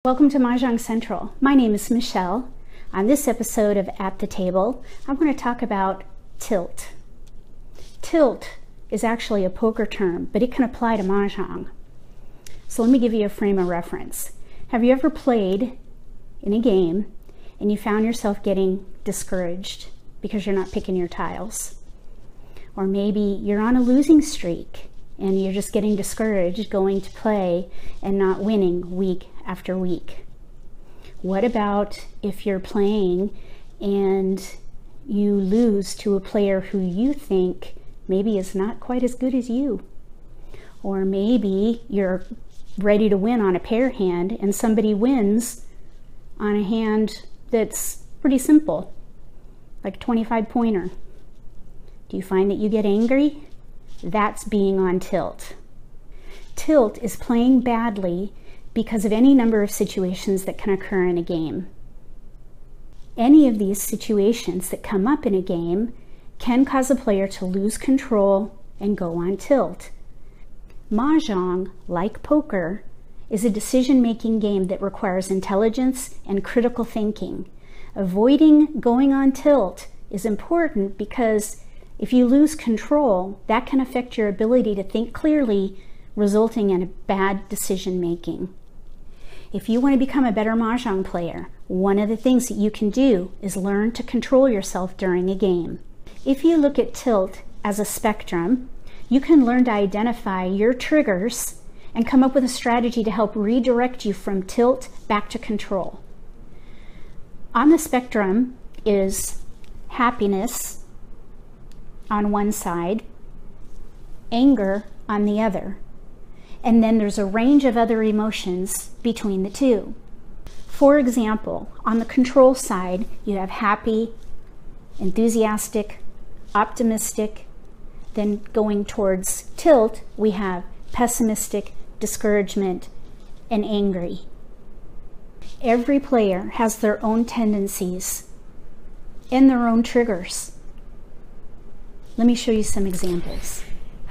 Welcome to Mahjong Central. My name is Michele. On this episode of At the Table, I'm going to talk about tilt. Tilt is actually a poker term, but it can apply to Mahjong. So let me give you a frame of reference. Have you ever played in a game and you found yourself getting discouraged because you're not picking your tiles? Or maybe you're on a losing streak and you're just getting discouraged going to play and not winning week after week. What about if you're playing and you lose to a player who you think maybe is not quite as good as you? Or maybe you're ready to win on a pair hand and somebody wins on a hand that's pretty simple, like a 25-pointer. Do you find that you get angry? That's being on tilt. Tilt is playing badly because of any number of situations that can occur in a game. Any of these situations that come up in a game can cause a player to lose control and go on tilt. Mahjong, like poker, is a decision-making game that requires intelligence and critical thinking. Avoiding going on tilt is important because if you lose control, that can affect your ability to think clearly, resulting in a bad decision-making. If you want to become a better Mahjong player, one of the things that you can do is learn to control yourself during a game. If you look at tilt as a spectrum, you can learn to identify your triggers and come up with a strategy to help redirect you from tilt back to control. On the spectrum is happiness on one side, anger on the other. And then there's a range of other emotions between the two. For example, on the control side, you have happy, enthusiastic, optimistic. Then going towards tilt, we have pessimistic, discouragement, and angry. Every player has their own tendencies and their own triggers. Let me show you some examples.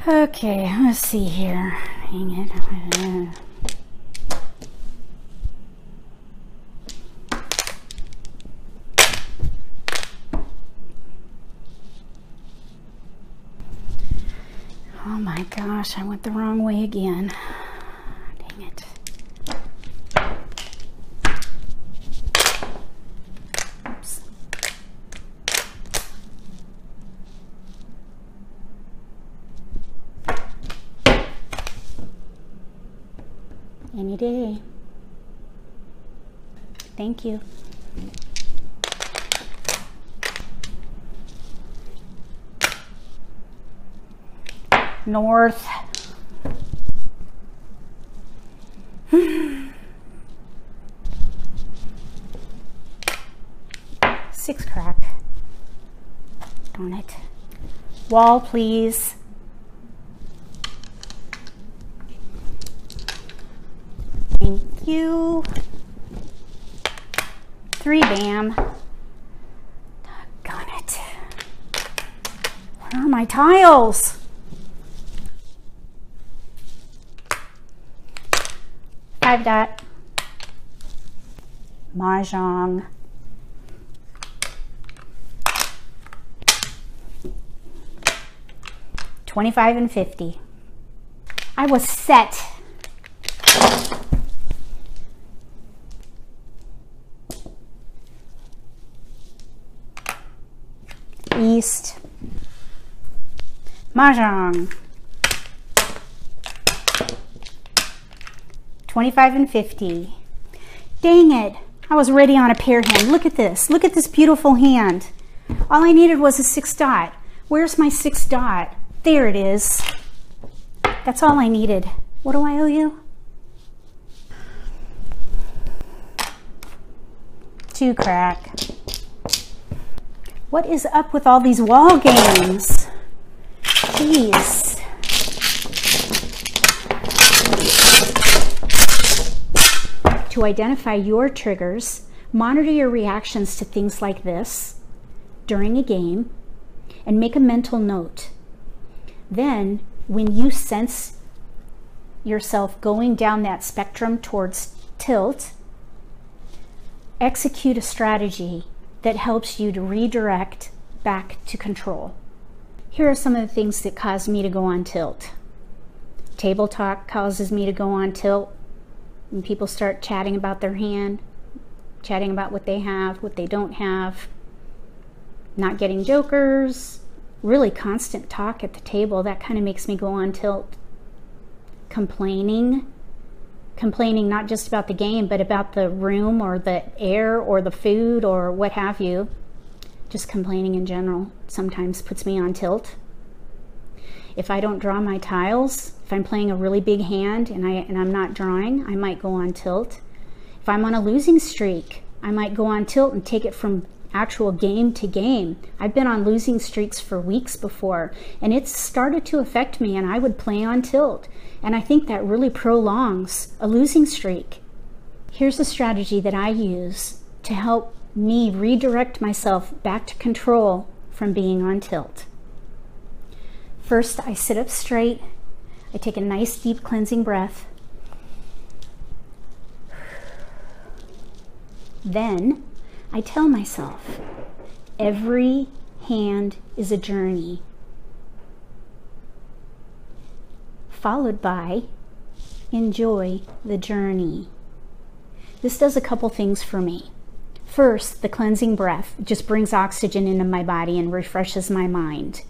Okay, let's see here. Hang it. Oh my gosh, I went the wrong way again. Dang it. Oops. Any day. Thank you. North. Six crack. Darn it. Wall, please. Thank you. 3 bam. Doggone it. Where are my tiles? Five dot. Mahjong. $25 and $50. I was set. East. Mahjong. 25 and 50. Dang it. I was ready on a pair hand. Look at this. Look at this beautiful hand. All I needed was a 6 dot. Where's my 6 dot? There it is. That's all I needed. What do I owe you? 2 crack. What is up with all these wall games? Jeez. To identify your triggers, monitor your reactions to things like this during a game and make a mental note. Then, when you sense yourself going down that spectrum towards tilt, execute a strategy that helps you to redirect back to control. Here are some of the things that cause me to go on tilt. Table talk causes me to go on tilt. When people start chatting about their hand, chatting about what they have, what they don't have, not getting jokers, really constant talk at the table, that kind of makes me go on tilt. Complaining not just about the game, but about the room or the air or the food or what have you. Just complaining in general sometimes puts me on tilt. If I don't draw my tiles, if I'm playing a really big hand and I'm not drawing, I might go on tilt. If I'm on a losing streak, I might go on tilt and take it from actual game to game. I've been on losing streaks for weeks before, and it's started to affect me, and I would play on tilt. And I think that really prolongs a losing streak. Here's a strategy that I use to help me redirect myself back to control from being on tilt. First, I sit up straight. I take a nice deep cleansing breath. Then I tell myself, every hand is a journey. Followed by, enjoy the journey. This does a couple things for me. First, the cleansing breath just brings oxygen into my body and refreshes my mind.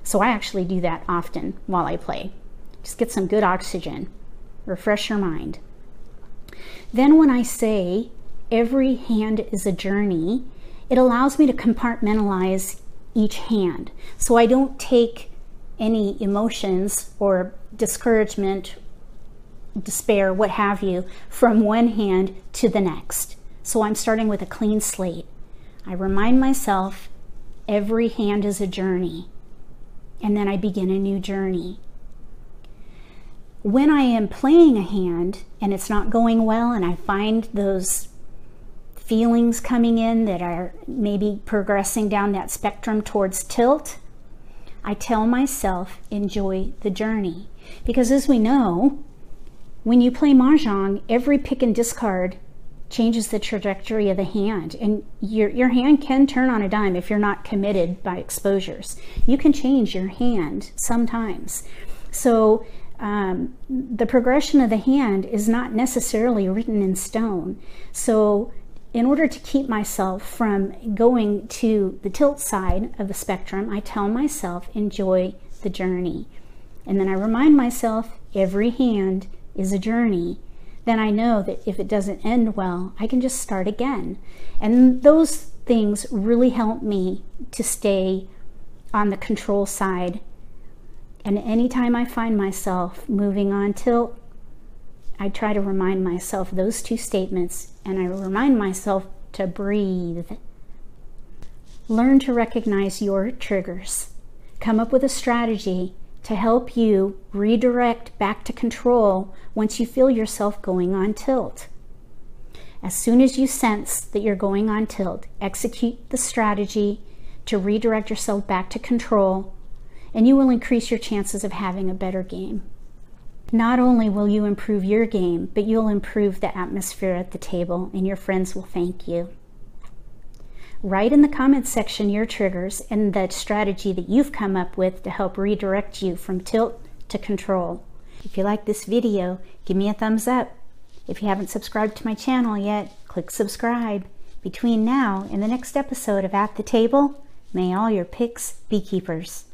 So I actually do that often while I play. Just get some good oxygen, refresh your mind. Then when I say, every hand is a journey, it allows me to compartmentalize each hand. So I don't take any emotions or discouragement, despair, what have you, from one hand to the next. So I'm starting with a clean slate. I remind myself, every hand is a journey. And then I begin a new journey. When I am playing a hand and it's not going well and I find those feelings coming in that are maybe progressing down that spectrum towards tilt, I tell myself, enjoy the journey. Because as we know, when you play Mahjong, every pick and discard changes the trajectory of the hand, and your hand can turn on a dime if you're not committed by exposures. You can change your hand sometimes. So the progression of the hand is not necessarily written in stone. So in order to keep myself from going to the tilt side of the spectrum, I tell myself, enjoy the journey. And then I remind myself, every hand is a journey. Then I know that if it doesn't end well, I can just start again. And those things really help me to stay on the control side. And anytime I find myself moving on tilt, I try to remind myself those two statements, and I remind myself to breathe. Learn to recognize your triggers. Come up with a strategy to help you redirect back to control once you feel yourself going on tilt. As soon as you sense that you're going on tilt, execute the strategy to redirect yourself back to control, and you will increase your chances of having a better game. Not only will you improve your game, but you'll improve the atmosphere at the table, and your friends will thank you. Write in the comments section your triggers and the strategy that you've come up with to help redirect you from tilt to control. If you like this video, give me a thumbs up. If you haven't subscribed to my channel yet, click subscribe. Between now and the next episode of At the Table, may all your picks be keepers.